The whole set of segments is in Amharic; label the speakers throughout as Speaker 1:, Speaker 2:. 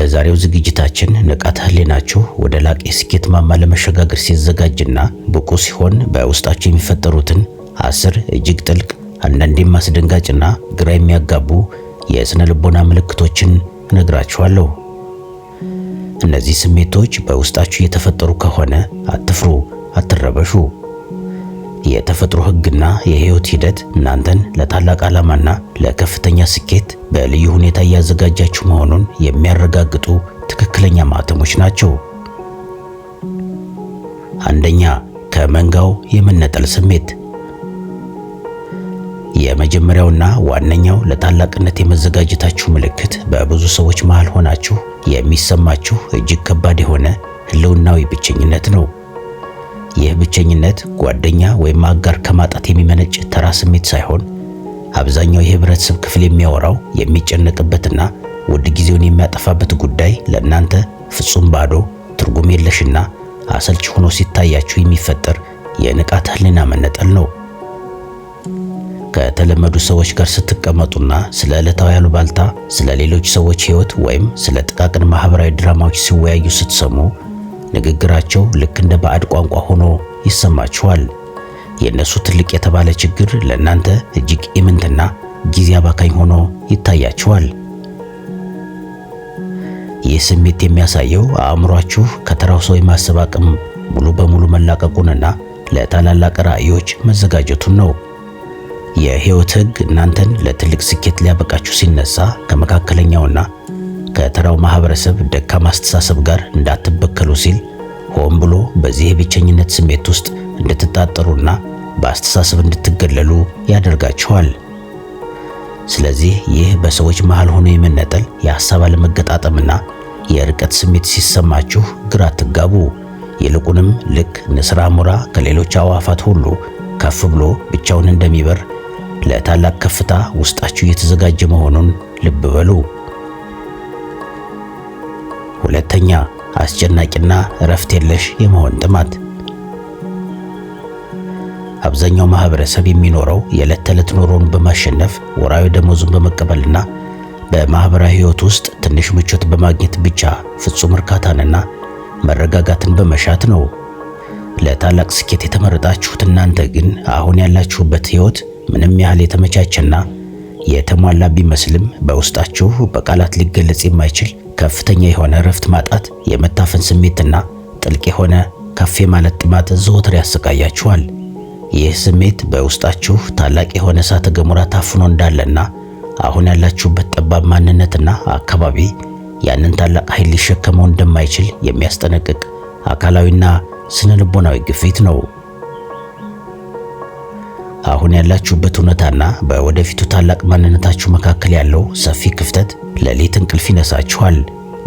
Speaker 1: በዛሬው ዝግጅታችን ንቃተ ህሊናችሁ ወደ ላቀ ስኬት ማማ ለመሸጋገር ሲዘጋጅና ብቁ ሲሆን በውስጣችሁ የሚፈጠሩትን 10 እጅግ ጥልቅ አንዳንዴም አስደንጋጭና ግራ የሚያጋቡ የስነ ልቦና ምልክቶችን እነግራችኋለሁ። እነዚህ ስሜቶች በውስጣችሁ የተፈጠሩ ከሆነ አትፍሩ፣ አትረበሹ። የተፈጥሮ ህግና የህይወት ሂደት እናንተን ለታላቅ ዓላማና ለከፍተኛ ስኬት በልዩ ሁኔታ እያዘጋጃችሁ መሆኑን የሚያረጋግጡ ትክክለኛ ማህተሞች ናቸው። አንደኛ፣ ከመንጋው የመነጠል ስሜት። የመጀመሪያውና ዋነኛው ለታላቅነት የመዘጋጀታችሁ ምልክት በብዙ ሰዎች መሃል ሆናችሁ የሚሰማችሁ እጅግ ከባድ የሆነ ህልውናዊ ብቸኝነት ነው። ይህ ብቸኝነት ጓደኛ ወይም አጋር ከማጣት የሚመነጭ ተራ ስሜት ሳይሆን አብዛኛው የህብረተሰብ ክፍል የሚያወራው የሚጨነቅበትና ውድ ጊዜውን የሚያጠፋበት ጉዳይ ለእናንተ ፍጹም ባዶ፣ ትርጉም የለሽና አሰልቺ ሆኖ ሲታያችሁ የሚፈጠር የንቃተ ህሊና መነጠል ነው። ከተለመዱ ሰዎች ጋር ስትቀመጡና ስለ ዕለታዊ አሉባልታ፣ ስለ ሌሎች ሰዎች ህይወት ወይም ስለ ጥቃቅን ማህበራዊ ድራማዎች ሲወያዩ ስትሰሙ ንግግራቸው ልክ እንደ ባዕድ ቋንቋ ሆኖ ይሰማችኋል። የእነሱ ትልቅ የተባለ ችግር ለእናንተ እጅግ ኢምንትና ጊዜ አባካኝ ሆኖ ይታያችኋል። ይህ ስሜት የሚያሳየው አእምሯችሁ ከተራው ሰው የማሰብ አቅም ሙሉ በሙሉ መላቀቁንና ለታላላቅ ራዕዮች መዘጋጀቱን ነው። የህይወት ህግ እናንተን ለትልቅ ስኬት ሊያበቃችሁ ሲነሳ ከመካከለኛውና ከተራው ማህበረሰብ ደካማ አስተሳሰብ ጋር እንዳትበከሉ ሲል ሆን ብሎ በዚህ የብቸኝነት ስሜት ውስጥ እንድትጣጠሩና በአስተሳሰብ እንድትገለሉ ያደርጋችኋል። ስለዚህ ይህ በሰዎች መሃል ሆኖ የመነጠል የሐሳብ አለመገጣጠምና የርቀት ስሜት ሲሰማችሁ ግራ አትጋቡ። ይልቁንም ልክ ንስር አሞራ ከሌሎች አዕዋፋት ሁሉ ከፍ ብሎ ብቻውን እንደሚበር ለታላቅ ከፍታ ውስጣችሁ እየተዘጋጀ መሆኑን ልብ በሉ። ሁለተኛ፣ አስጨናቂና እረፍት የለሽ የመሆን ጥማት። አብዛኛው ማህበረሰብ የሚኖረው የዕለት ተዕለት ኑሮውን በማሸነፍ ወራዊ ደመወዙን በመቀበልና በማህበራዊ ህይወት ውስጥ ትንሽ ምቾት በማግኘት ብቻ ፍጹም እርካታንና መረጋጋትን በመሻት ነው። ለታላቅ ስኬት የተመረጣችሁት እናንተ ግን አሁን ያላችሁበት ህይወት ምንም ያህል የተመቻቸና የተሟላ ቢመስልም በውስጣችሁ በቃላት ሊገለጽ የማይችል ከፍተኛ የሆነ እረፍት ማጣት፣ የመታፈን ስሜትና ጥልቅ የሆነ ከፍ ማለት ጥማት ዘወትር ያሰቃያችኋል። ይህ ስሜት በውስጣችሁ ታላቅ የሆነ እሳተ ገሞራ ታፍኖ እንዳለና አሁን ያላችሁበት ጠባብ ማንነትና አካባቢ ያንን ታላቅ ኃይል ሊሸከመው እንደማይችል የሚያስጠነቅቅ አካላዊና ስነ ልቦናዊ ግፊት ነው። አሁን ያላችሁበት እውነታና በወደፊቱ ታላቅ ማንነታችሁ መካከል ያለው ሰፊ ክፍተት ሌሊት እንቅልፍ ይነሳችኋል።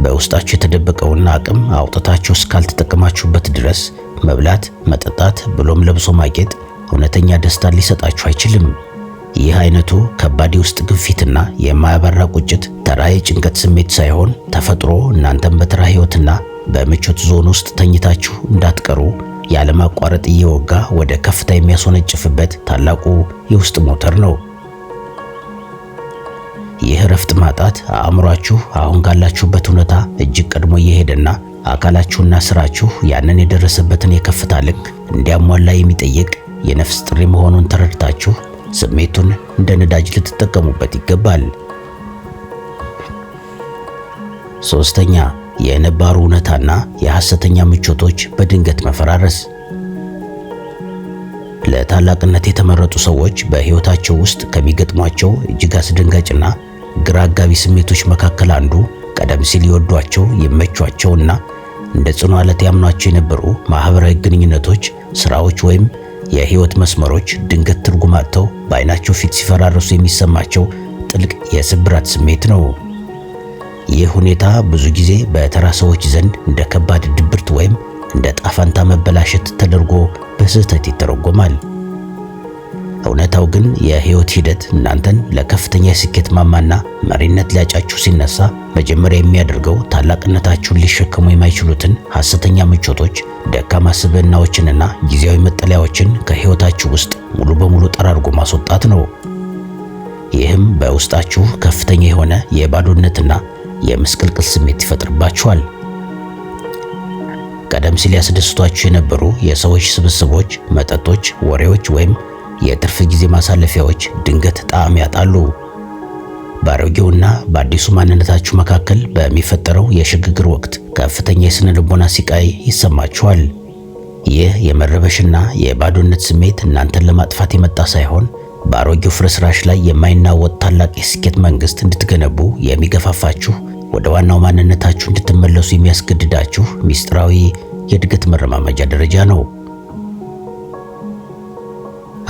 Speaker 1: በውስጣችሁ የተደበቀውን አቅም አውጥታችሁ እስካልተጠቀማችሁበት ድረስ መብላት፣ መጠጣት ብሎም ለብሶ ማጌጥ እውነተኛ ደስታን ሊሰጣችሁ አይችልም። ይህ አይነቱ ከባድ የውስጥ ግፊትና የማያባራ ቁጭት ተራ የጭንቀት ስሜት ሳይሆን ተፈጥሮ እናንተም በተራ ህይወትና በምቾት ዞን ውስጥ ተኝታችሁ እንዳትቀሩ ያለማቋረጥ እየወጋ ወደ ከፍታ የሚያስወነጭፍበት ታላቁ የውስጥ ሞተር ነው። ይህ እረፍት ማጣት አእምሯችሁ አሁን ካላችሁበት እውነታ እጅግ ቀድሞ እየሄደና አካላችሁና ስራችሁ ያንን የደረሰበትን የከፍታ ልክ እንዲያሟላ የሚጠይቅ የነፍስ ጥሪ መሆኑን ተረድታችሁ ስሜቱን እንደ ነዳጅ ልትጠቀሙበት ይገባል። ሶስተኛ፣ የነባሩ እውነታና የሐሰተኛ ምቾቶች በድንገት መፈራረስ። ለታላቅነት የተመረጡ ሰዎች በህይወታቸው ውስጥ ከሚገጥሟቸው እጅግ አስደንጋጭና ግራ አጋቢ ስሜቶች መካከል አንዱ ቀደም ሲል ይወዷቸው ይመቿቸውና እንደ ጽኑ ዓለት ያምኗቸው የነበሩ ማህበራዊ ግንኙነቶች፣ ስራዎች ወይም የህይወት መስመሮች ድንገት ትርጉም አጥተው በአይናቸው ፊት ሲፈራረሱ የሚሰማቸው ጥልቅ የስብራት ስሜት ነው። ይህ ሁኔታ ብዙ ጊዜ በተራ ሰዎች ዘንድ እንደ ከባድ ድብርት ወይም እንደ ጣፋንታ መበላሸት ተደርጎ በስህተት ይተረጎማል። እውነታው ግን የህይወት ሂደት እናንተን ለከፍተኛ የስኬት ማማና መሪነት ሊያጫችሁ ሲነሳ መጀመሪያ የሚያደርገው ታላቅነታችሁን ሊሸከሙ የማይችሉትን ሐሰተኛ ምቾቶች፣ ደካማ ስብዕናዎችንና ጊዜያዊ መጠለያዎችን ከህይወታችሁ ውስጥ ሙሉ በሙሉ ጠራርጎ ማስወጣት ነው። ይህም በውስጣችሁ ከፍተኛ የሆነ የባዶነትና የምስቅልቅል ስሜት ይፈጥርባችኋል። ቀደም ሲል ያስደስቷችሁ የነበሩ የሰዎች ስብስቦች፣ መጠጦች፣ ወሬዎች ወይም የትርፍ ጊዜ ማሳለፊያዎች ድንገት ጣዕም ያጣሉ። በአሮጌውና በአዲሱ ማንነታችሁ መካከል በሚፈጠረው የሽግግር ወቅት ከፍተኛ የስነ ልቦና ሲቃይ ይሰማችኋል። ይህ የመረበሽና የባዶነት ስሜት እናንተን ለማጥፋት የመጣ ሳይሆን በአሮጌው ፍርስራሽ ላይ የማይናወጥ ታላቅ የስኬት መንግስት እንድትገነቡ የሚገፋፋችሁ፣ ወደ ዋናው ማንነታችሁ እንድትመለሱ የሚያስገድዳችሁ ሚስጥራዊ የእድገት መረማመጃ ደረጃ ነው።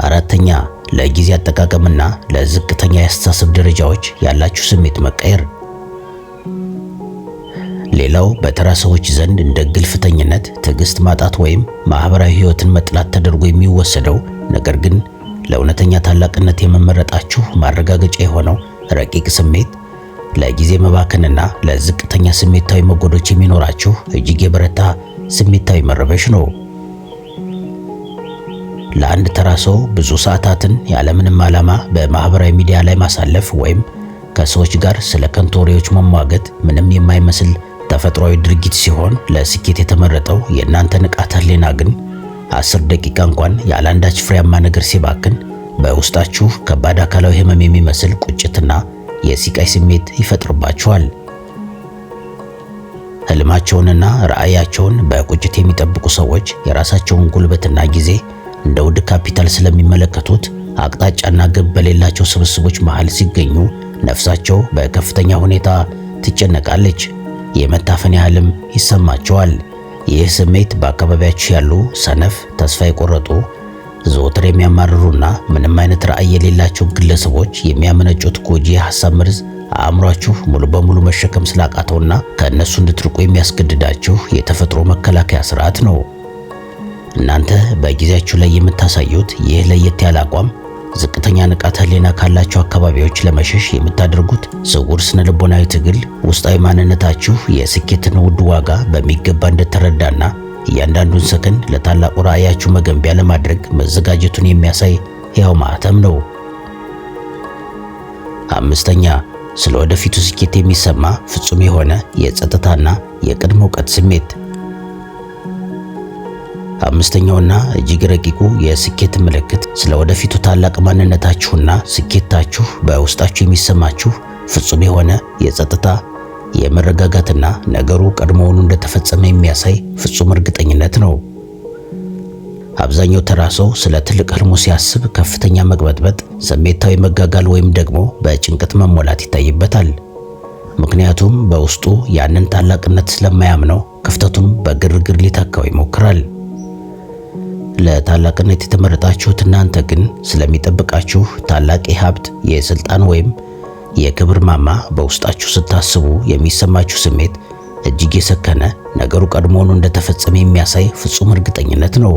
Speaker 1: አራተኛ፣ ለጊዜ አጠቃቀምና ለዝቅተኛ የአስተሳሰብ ደረጃዎች ያላችሁ ስሜት መቀየር። ሌላው በተራ ሰዎች ዘንድ እንደ ግልፍተኝነት፣ ትዕግስት ማጣት ወይም ማህበራዊ ህይወትን መጥላት ተደርጎ የሚወሰደው ነገር ግን ለእውነተኛ ታላቅነት የመመረጣችሁ ማረጋገጫ የሆነው ረቂቅ ስሜት ለጊዜ መባከንና ለዝቅተኛ ስሜታዊ መጎዶች የሚኖራችሁ እጅግ የበረታ ስሜታዊ መረበሽ ነው። ለአንድ ተራ ሰው ብዙ ሰዓታትን ያለምንም ዓላማ በማህበራዊ ሚዲያ ላይ ማሳለፍ ወይም ከሰዎች ጋር ስለ ከንቱ ወሬዎች መሟገት ምንም የማይመስል ተፈጥሯዊ ድርጊት ሲሆን፣ ለስኬት የተመረጠው የእናንተ ንቃተ ህሊና ግን 10 ደቂቃ እንኳን ያለአንዳች ፍሬያማ ነገር ሲባክን በውስጣችሁ ከባድ አካላዊ ህመም የሚመስል ቁጭትና የሲቃይ ስሜት ይፈጥርባችኋል። ህልማቸውንና ራዕያቸውን በቁጭት የሚጠብቁ ሰዎች የራሳቸውን ጉልበትና ጊዜ እንደ ውድ ካፒታል ስለሚመለከቱት አቅጣጫና ግብ በሌላቸው ስብስቦች መሃል ሲገኙ ነፍሳቸው በከፍተኛ ሁኔታ ትጨነቃለች። የመታፈን ያህልም ይሰማቸዋል። ይህ ስሜት በአካባቢያችሁ ያሉ ሰነፍ፣ ተስፋ የቆረጡ፣ ዘወትር የሚያማርሩና ምንም አይነት ራዕይ የሌላቸው ግለሰቦች የሚያመነጩት ጎጂ የሐሳብ መርዝ አእምሯችሁ ሙሉ በሙሉ መሸከም ስላቃተውና ከእነሱ እንድትርቁ የሚያስገድዳችሁ የተፈጥሮ መከላከያ ስርዓት ነው። እናንተ በጊዜያችሁ ላይ የምታሳዩት ይህ ለየት ያለ አቋም ዝቅተኛ ንቃተ ህሊና ካላቸው አካባቢዎች ለመሸሽ የምታደርጉት ስውር ስነ ልቦናዊ ትግል ውስጣዊ ማንነታችሁ የስኬትን ውድ ዋጋ በሚገባ እንደተረዳና እያንዳንዱን ሰከንድ ለታላቁ ራዕያችሁ መገንቢያ ለማድረግ መዘጋጀቱን የሚያሳይ ሕያው ማህተም ነው። አምስተኛ፣ ስለ ወደፊቱ ስኬት የሚሰማ ፍጹም የሆነ የጸጥታና የቅድመ እውቀት ስሜት። አምስተኛውና እጅግ ረቂቁ የስኬት ምልክት ስለ ወደፊቱ ታላቅ ማንነታችሁና ስኬታችሁ በውስጣችሁ የሚሰማችሁ ፍጹም የሆነ የጸጥታ፣ የመረጋጋትና ነገሩ ቀድሞውኑ እንደተፈጸመ የሚያሳይ ፍጹም እርግጠኝነት ነው። አብዛኛው ተራ ሰው ስለ ትልቅ ህልሙ ሲያስብ ከፍተኛ መቅበጥበጥ፣ ስሜታዊ መጋጋል ወይም ደግሞ በጭንቀት መሞላት ይታይበታል። ምክንያቱም በውስጡ ያንን ታላቅነት ስለማያምነው ክፍተቱን በግርግር ሊተካው ይሞክራል። ለታላቅነት የተመረጣችሁት እናንተ ግን ስለሚጠብቃችሁ ታላቅ የሀብት፣ የስልጣን ወይም የክብር ማማ በውስጣችሁ ስታስቡ የሚሰማችሁ ስሜት እጅግ የሰከነ፣ ነገሩ ቀድሞውኑ እንደተፈጸመ የሚያሳይ ፍጹም እርግጠኝነት ነው።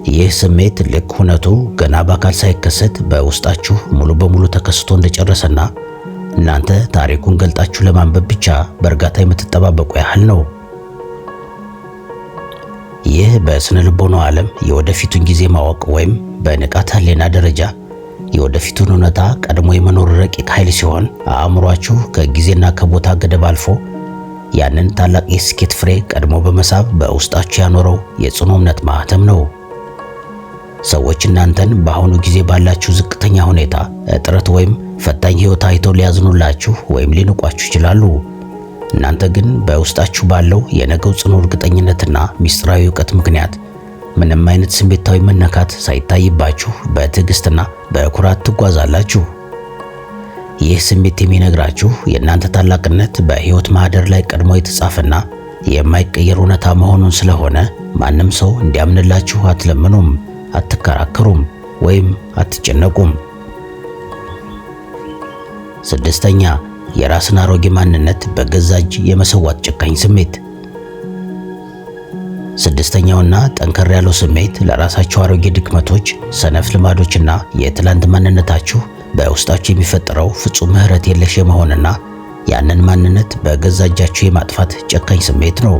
Speaker 1: ይህ ስሜት ልክ ሁነቱ ገና በአካል ሳይከሰት በውስጣችሁ ሙሉ በሙሉ ተከስቶ እንደጨረሰና እናንተ ታሪኩን ገልጣችሁ ለማንበብ ብቻ በእርጋታ የምትጠባበቁ ያህል ነው። ይህ በስነ ልቦናው ዓለም የወደፊቱን ጊዜ ማወቅ ወይም በንቃተ ህሊና ደረጃ የወደፊቱን እውነታ ቀድሞ የመኖር ረቂቅ ኃይል ሲሆን፣ አእምሯችሁ ከጊዜና ከቦታ ገደብ አልፎ ያንን ታላቅ የስኬት ፍሬ ቀድሞ በመሳብ በውስጣችሁ ያኖረው የጽኑ እምነት ማህተም ነው። ሰዎች እናንተን በአሁኑ ጊዜ ባላችሁ ዝቅተኛ ሁኔታ፣ እጥረት ወይም ፈታኝ ህይወት አይተው ሊያዝኑላችሁ ወይም ሊንቋችሁ ይችላሉ። እናንተ ግን በውስጣችሁ ባለው የነገው ጽኑ እርግጠኝነትና ሚስጥራዊ ዕውቀት ምክንያት ምንም አይነት ስሜታዊ መነካት ሳይታይባችሁ በትዕግስትና በኩራት ትጓዛላችሁ። ይህ ስሜት የሚነግራችሁ የእናንተ ታላቅነት በሕይወት ማህደር ላይ ቀድሞ የተጻፈና የማይቀየር እውነታ መሆኑን ስለሆነ ማንም ሰው እንዲያምንላችሁ አትለምኑም፣ አትከራከሩም ወይም አትጨነቁም። ስድስተኛ፣ የራስን አሮጌ ማንነት በገዛ እጅ የመሰዋት ጨካኝ ስሜት። ስድስተኛውና ጠንከር ያለው ስሜት ለራሳችሁ አሮጌ ድክመቶች፣ ሰነፍ ልማዶችና የትላንት ማንነታችሁ በውስጣችሁ የሚፈጠረው ፍጹም ምህረት የለሽ የመሆንና ያንን ማንነት በገዛ እጃችሁ የማጥፋት ጨካኝ ስሜት ነው።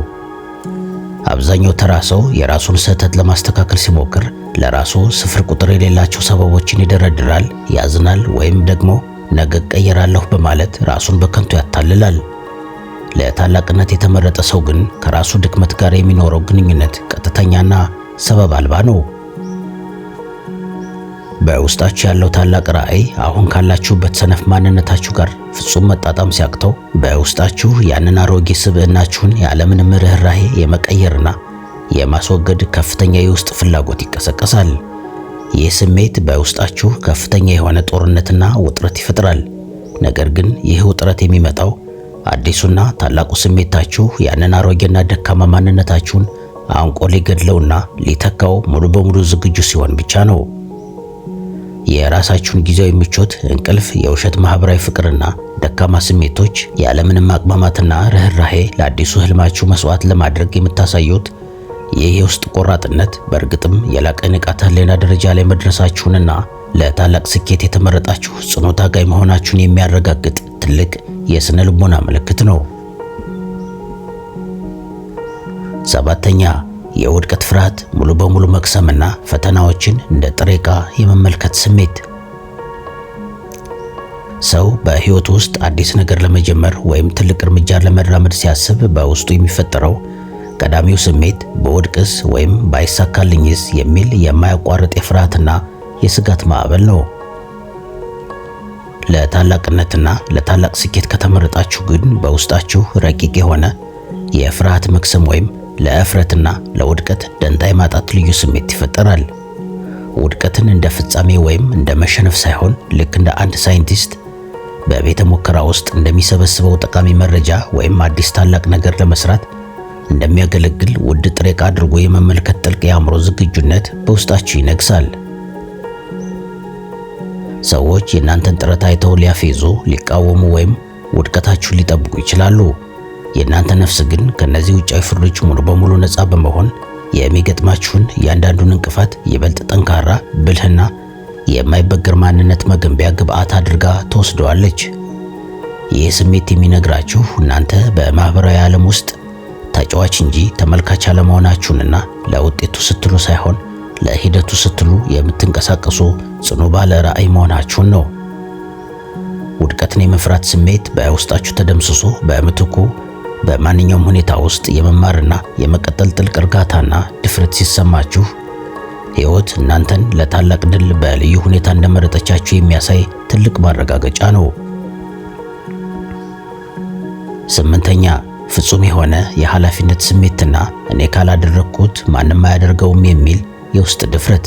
Speaker 1: አብዛኛው ተራ ሰው የራሱን ስህተት ለማስተካከል ሲሞክር ለራሱ ስፍር ቁጥር የሌላቸው ሰበቦችን ይደረድራል፣ ያዝናል ወይም ደግሞ ነገ እቀየራለሁ በማለት ራሱን በከንቱ ያታልላል። ለታላቅነት የተመረጠ ሰው ግን ከራሱ ድክመት ጋር የሚኖረው ግንኙነት ቀጥተኛና ሰበብ አልባ ነው። በውስጣችሁ ያለው ታላቅ ራዕይ አሁን ካላችሁበት ሰነፍ ማንነታችሁ ጋር ፍጹም መጣጣም ሲያቅተው በውስጣችሁ ያንን አሮጌ ስብዕናችሁን ያለምንም ርህራሄ የመቀየርና የማስወገድ ከፍተኛ የውስጥ ፍላጎት ይቀሰቀሳል። ይህ ስሜት በውስጣችሁ ከፍተኛ የሆነ ጦርነትና ውጥረት ይፈጥራል። ነገር ግን ይህ ውጥረት የሚመጣው አዲሱና ታላቁ ስሜታችሁ ያንን አሮጌና ደካማ ማንነታችሁን አንቆ ሊገድለውና ሊተካው ሙሉ በሙሉ ዝግጁ ሲሆን ብቻ ነው። የራሳችሁን ጊዜያዊ ምቾት፣ እንቅልፍ፣ የውሸት ማህበራዊ ፍቅርና ደካማ ስሜቶች ያለምንም አቅማማትና ርህራሄ ለአዲሱ ህልማችሁ መስዋዕት ለማድረግ የምታሳዩት ይህ የውስጥ ቆራጥነት በእርግጥም የላቀ ንቃተ ህሊና ደረጃ ላይ መድረሳችሁንና ለታላቅ ስኬት የተመረጣችሁ ጽኑ ታጋይ መሆናችሁን የሚያረጋግጥ ትልቅ የስነ ልቦና ምልክት ነው። 7ኛ የውድቀት ፍርሃት ሙሉ በሙሉ መክሰምና ፈተናዎችን እንደ ጥሬ ዕቃ የመመልከት ስሜት። ሰው በህይወቱ ውስጥ አዲስ ነገር ለመጀመር ወይም ትልቅ እርምጃ ለመራመድ ሲያስብ በውስጡ የሚፈጠረው ቀዳሚው ስሜት በወድቅስ ወይም ባይሳካልኝስ የሚል የማያቋርጥ የፍርሃትና የስጋት ማዕበል ነው። ለታላቅነትና ለታላቅ ስኬት ከተመረጣችሁ ግን በውስጣችሁ ረቂቅ የሆነ የፍርሃት መክሰም ወይም ለእፍረትና ለውድቀት ደንታ የማጣት ልዩ ስሜት ይፈጠራል። ውድቀትን እንደ ፍጻሜ ወይም እንደ መሸነፍ ሳይሆን ልክ እንደ አንድ ሳይንቲስት በቤተ ሙከራ ውስጥ እንደሚሰበስበው ጠቃሚ መረጃ ወይም አዲስ ታላቅ ነገር ለመስራት እንደሚያገለግል ውድ ጥሬ ዕቃ አድርጎ የመመልከት ጥልቅ የአእምሮ ዝግጁነት በውስጣችሁ ይነግሳል። ሰዎች የእናንተን ጥረት አይተው ሊያፌዙ፣ ሊቃወሙ ወይም ውድቀታችሁን ሊጠብቁ ይችላሉ። የእናንተ ነፍስ ግን ከነዚህ ውጫዊ ፍርዶች ሙሉ በሙሉ ነፃ በመሆን የሚገጥማችሁን እያንዳንዱን እንቅፋት ይበልጥ ጠንካራ፣ ብልህና የማይበገር ማንነት መገንቢያ ግብዓት አድርጋ ትወስደዋለች። ይህ ስሜት የሚነግራችሁ እናንተ በማህበራዊ ዓለም ውስጥ ተጫዋች እንጂ ተመልካች አለመሆናችሁንና ለውጤቱ ስትሉ ሳይሆን ለሂደቱ ስትሉ የምትንቀሳቀሱ ጽኑ ባለ ራዕይ መሆናችሁን ነው። ውድቀትን የመፍራት ስሜት በውስጣችሁ ተደምስሶ በምትኩ በማንኛውም ሁኔታ ውስጥ የመማርና የመቀጠል ጥልቅ እርጋታና ድፍረት ሲሰማችሁ ሕይወት እናንተን ለታላቅ ድል በልዩ ሁኔታ እንደመረጠቻችሁ የሚያሳይ ትልቅ ማረጋገጫ ነው። 8ኛ ፍጹም የሆነ የኃላፊነት ስሜትና እኔ ካላደረግኩት ማንም አያደርገውም የሚል የውስጥ ድፍረት።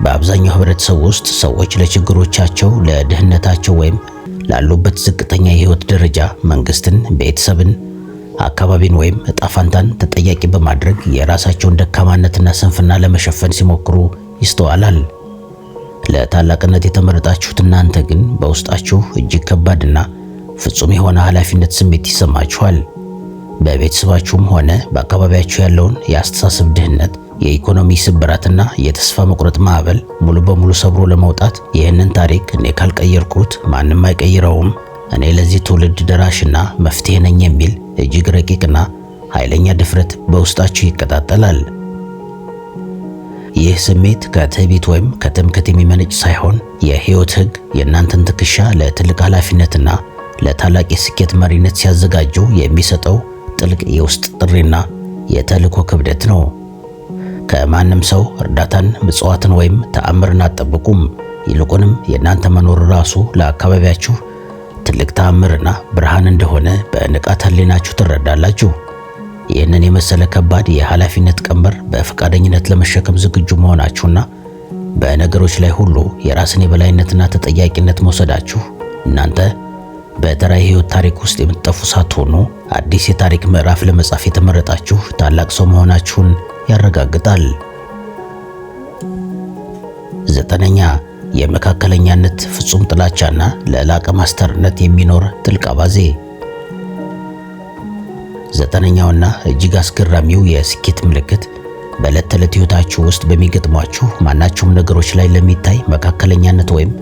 Speaker 1: በአብዛኛው ህብረተሰብ ውስጥ ሰዎች ለችግሮቻቸው፣ ለድህነታቸው ወይም ላሉበት ዝቅተኛ የህይወት ደረጃ መንግስትን፣ ቤተሰብን፣ አካባቢን ወይም ዕጣ ፈንታን ተጠያቂ በማድረግ የራሳቸውን ደካማነትና ስንፍና ለመሸፈን ሲሞክሩ ይስተዋላል። ለታላቅነት የተመረጣችሁት እናንተ ግን በውስጣችሁ እጅግ ከባድና ፍጹም የሆነ ኃላፊነት ስሜት ይሰማችኋል። በቤተሰባችሁም ሆነ በአካባቢያችሁ ያለውን የአስተሳሰብ ድህነት፣ የኢኮኖሚ ስብራትና የተስፋ መቁረጥ ማዕበል ሙሉ በሙሉ ሰብሮ ለመውጣት ይህንን ታሪክ እኔ ካልቀየርኩት ማንም አይቀይረውም፣ እኔ ለዚህ ትውልድ ደራሽና መፍትሄ ነኝ የሚል እጅግ ረቂቅና ኃይለኛ ድፍረት በውስጣችሁ ይቀጣጠላል። ይህ ስሜት ከትዕቢት ወይም ከትምክህት የሚመነጭ ሳይሆን የህይወት ህግ የእናንተን ትከሻ ለትልቅ ኃላፊነትና ለታላቅ የስኬት መሪነት ሲያዘጋጀው የሚሰጠው ጥልቅ የውስጥ ጥሪና የተልእኮ ክብደት ነው። ከማንም ሰው እርዳታን፣ ምጽዋትን ወይም ተአምርን አትጠብቁም። ይልቁንም የእናንተ መኖር ራሱ ለአካባቢያችሁ ትልቅ ተአምርና ብርሃን እንደሆነ በንቃተ ህሊናችሁ ትረዳላችሁ። ይህንን የመሰለ ከባድ የኃላፊነት ቀንበር በፈቃደኝነት ለመሸከም ዝግጁ መሆናችሁና በነገሮች ላይ ሁሉ የራስን የበላይነትና ተጠያቂነት መውሰዳችሁ እናንተ በተራ የህይወት ታሪክ ውስጥ የምትጠፉ ሳትሆኑ አዲስ የታሪክ ምዕራፍ ለመጻፍ የተመረጣችሁ ታላቅ ሰው መሆናችሁን ያረጋግጣል። 9ኛ የመካከለኛነት ፍጹም ጥላቻና ለላቀ ማስተርነት የሚኖር ጥልቅ አባዜ። 9ኛውና እጅግ አስገራሚው የስኬት ምልክት በዕለት ተዕለት ህይወታችሁ ውስጥ በሚገጥሟችሁ ማናቸውም ነገሮች ላይ ለሚታይ መካከለኛነት ወይም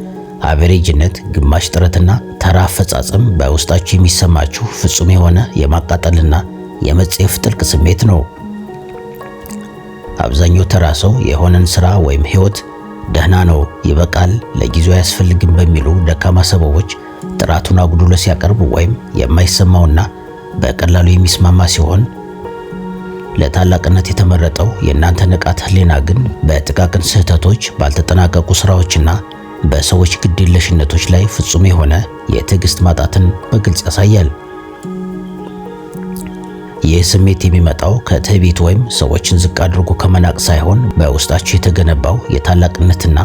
Speaker 1: አቨሬጅነት፣ ግማሽ ጥረትና ተራ አፈጻጸም በውስጣችሁ የሚሰማችሁ ፍጹም የሆነ የማቃጠልና የመጸየፍ ጥልቅ ስሜት ነው። አብዛኛው ተራ ሰው የሆነን ስራ ወይም ህይወት ደህና ነው፣ ይበቃል፣ ለጊዜው አያስፈልግም በሚሉ ደካማ ሰበቦች ጥራቱን አጉድሎ ሲያቀርብ ወይም የማይሰማውና በቀላሉ የሚስማማ ሲሆን፣ ለታላቅነት የተመረጠው የእናንተ ንቃተ ህሊና ግን በጥቃቅን ስህተቶች፣ ባልተጠናቀቁ ስራዎችና በሰዎች ግዴለሽነቶች ላይ ፍጹም የሆነ የትዕግስት ማጣትን በግልጽ ያሳያል። ይህ ስሜት የሚመጣው ከትዕቢት ወይም ሰዎችን ዝቅ አድርጎ ከመናቅ ሳይሆን በውስጣችሁ የተገነባው የታላቅነትና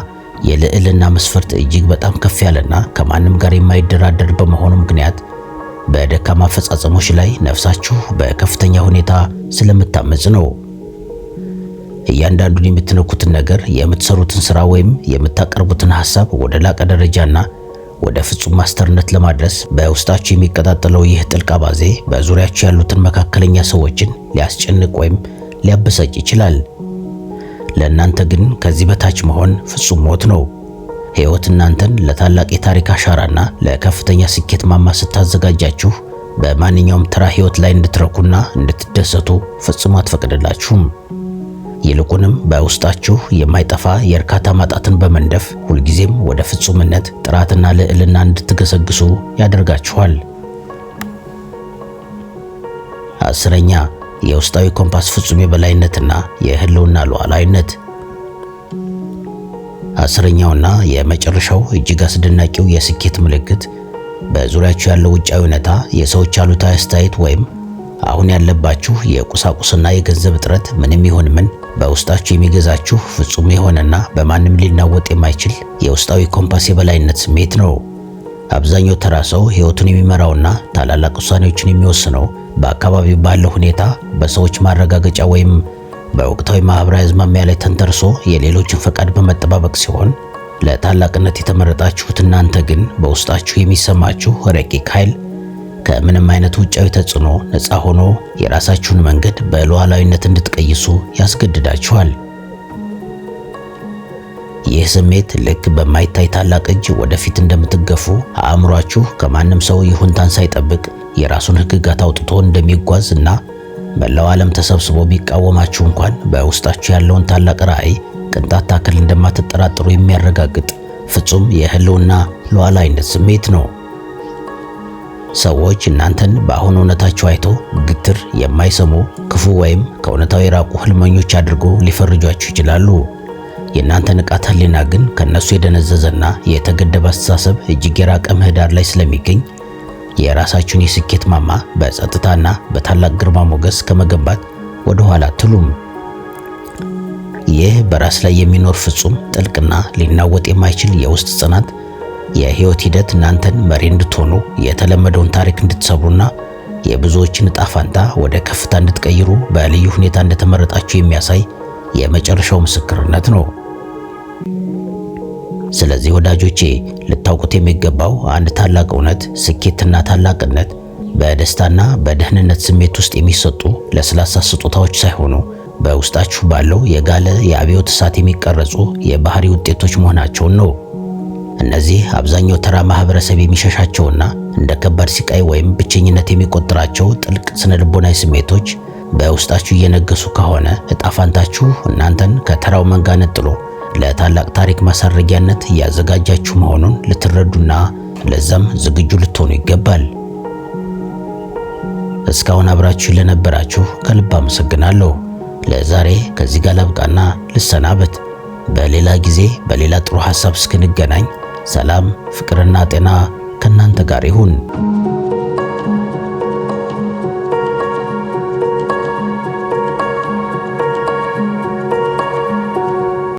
Speaker 1: የልዕልና መስፈርት እጅግ በጣም ከፍ ያለና ከማንም ጋር የማይደራደር በመሆኑ ምክንያት በደካማ አፈጻጸሞች ላይ ነፍሳችሁ በከፍተኛ ሁኔታ ስለምታመጽ ነው። እያንዳንዱን የምትነኩትን ነገር፣ የምትሰሩትን ስራ ወይም የምታቀርቡትን ሐሳብ ወደ ላቀ ደረጃና ወደ ፍጹም ማስተርነት ለማድረስ በውስጣችሁ የሚቀጣጠለው ይህ ጥልቅ አባዜ በዙሪያችሁ ያሉትን መካከለኛ ሰዎችን ሊያስጨንቅ ወይም ሊያበሳጭ ይችላል። ለእናንተ ግን ከዚህ በታች መሆን ፍጹም ሞት ነው። ሕይወት እናንተን ለታላቅ የታሪክ አሻራና ለከፍተኛ ስኬት ማማ ስታዘጋጃችሁ በማንኛውም ተራ ሕይወት ላይ እንድትረኩና እንድትደሰቱ ፈጽሞ አትፈቅድላችሁም። ይልቁንም በውስጣችሁ የማይጠፋ የእርካታ ማጣትን በመንደፍ ሁልጊዜም ወደ ፍጹምነት፣ ጥራትና ልዕልና እንድትገሰግሱ ያደርጋችኋል። 10ኛ የውስጣዊ ኮምፓስ ፍጹም የበላይነትና የህልውና ሉዓላዊነት። 10ኛውና የመጨረሻው እጅግ አስደናቂው የስኬት ምልክት በዙሪያችሁ ያለው ውጫዊ ሁኔታ የሰዎች አሉታዊ አስተያየት ወይም አሁን ያለባችሁ የቁሳቁስና የገንዘብ እጥረት ምንም ይሁን ምን በውስጣችሁ የሚገዛችሁ ፍጹም የሆነና በማንም ሊናወጥ የማይችል የውስጣዊ ኮምፓስ የበላይነት ስሜት ነው። አብዛኛው ተራ ሰው ሕይወቱን የሚመራውና ታላላቅ ውሳኔዎችን የሚወስነው በአካባቢው ባለው ሁኔታ፣ በሰዎች ማረጋገጫ ወይም በወቅታዊ ማህበራዊ አዝማሚያ ላይ ተንተርሶ የሌሎችን ፈቃድ በመጠባበቅ ሲሆን፣ ለታላቅነት የተመረጣችሁት እናንተ ግን በውስጣችሁ የሚሰማችሁ ረቂቅ ኃይል ከምንም አይነት ውጫዊ ተጽዕኖ ነፃ ሆኖ የራሳችሁን መንገድ በሉዓላዊነት እንድትቀይሱ ያስገድዳችኋል። ይህ ስሜት ልክ በማይታይ ታላቅ እጅ ወደፊት እንደምትገፉ አእምሯችሁ ከማንም ሰው ይሁንታን ሳይጠብቅ የራሱን ሕግጋት አውጥቶ እንደሚጓዝ እና መላው ዓለም ተሰብስቦ ቢቃወማችሁ እንኳን በውስጣችሁ ያለውን ታላቅ ራዕይ ቅንጣት ታክል እንደማትጠራጥሩ የሚያረጋግጥ ፍጹም የህልውና ሉዓላዊነት ስሜት ነው። ሰዎች እናንተን በአሁኑ እውነታችሁ አይተው ግትር፣ የማይሰሙ፣ ክፉ ወይም ከእውነታው የራቁ ህልመኞች አድርገው ሊፈርጇችሁ ይችላሉ። የእናንተ ንቃተ ህሊና ግን ከነሱ የደነዘዘና የተገደበ አስተሳሰብ እጅግ የራቀ ምህዳር ላይ ስለሚገኝ የራሳችሁን የስኬት ማማ በጸጥታና በታላቅ ግርማ ሞገስ ከመገንባት ወደ ኋላ አትሉም። ይህ በራስ ላይ የሚኖር ፍጹም ጥልቅና ሊናወጥ የማይችል የውስጥ ጽናት የህይወት ሂደት እናንተን መሪ እንድትሆኑ፣ የተለመደውን ታሪክ እንድትሰብሩና የብዙዎችን ዕጣ ፈንታ ወደ ከፍታ እንድትቀይሩ በልዩ ሁኔታ እንደተመረጣችሁ የሚያሳይ የመጨረሻው ምስክርነት ነው። ስለዚህ ወዳጆቼ ልታውቁት የሚገባው አንድ ታላቅ እውነት፣ ስኬትና ታላቅነት በደስታና በደህንነት ስሜት ውስጥ የሚሰጡ ለስላሳ ስጦታዎች ሳይሆኑ በውስጣችሁ ባለው የጋለ የአብዮት እሳት የሚቀረጹ የባህሪ ውጤቶች መሆናቸውን ነው። እነዚህ አብዛኛው ተራ ማህበረሰብ የሚሸሻቸውና እንደ ከባድ ስቃይ ወይም ብቸኝነት የሚቆጥራቸው ጥልቅ ስነልቦናዊ ስሜቶች በውስጣችሁ እየነገሱ ከሆነ ዕጣ ፈንታችሁ እናንተን ከተራው መንጋ ነጥሎ ለታላቅ ታሪክ ማሳረጊያነት እያዘጋጃችሁ መሆኑን ልትረዱና ለዛም ዝግጁ ልትሆኑ ይገባል። እስካሁን አብራችሁ ለነበራችሁ ከልብ አመሰግናለሁ። ለዛሬ ከዚህ ጋር ላብቃና ልሰናበት። በሌላ ጊዜ በሌላ ጥሩ ሐሳብ እስክንገናኝ ሰላም፣ ፍቅርና ጤና ከእናንተ ጋር ይሁን።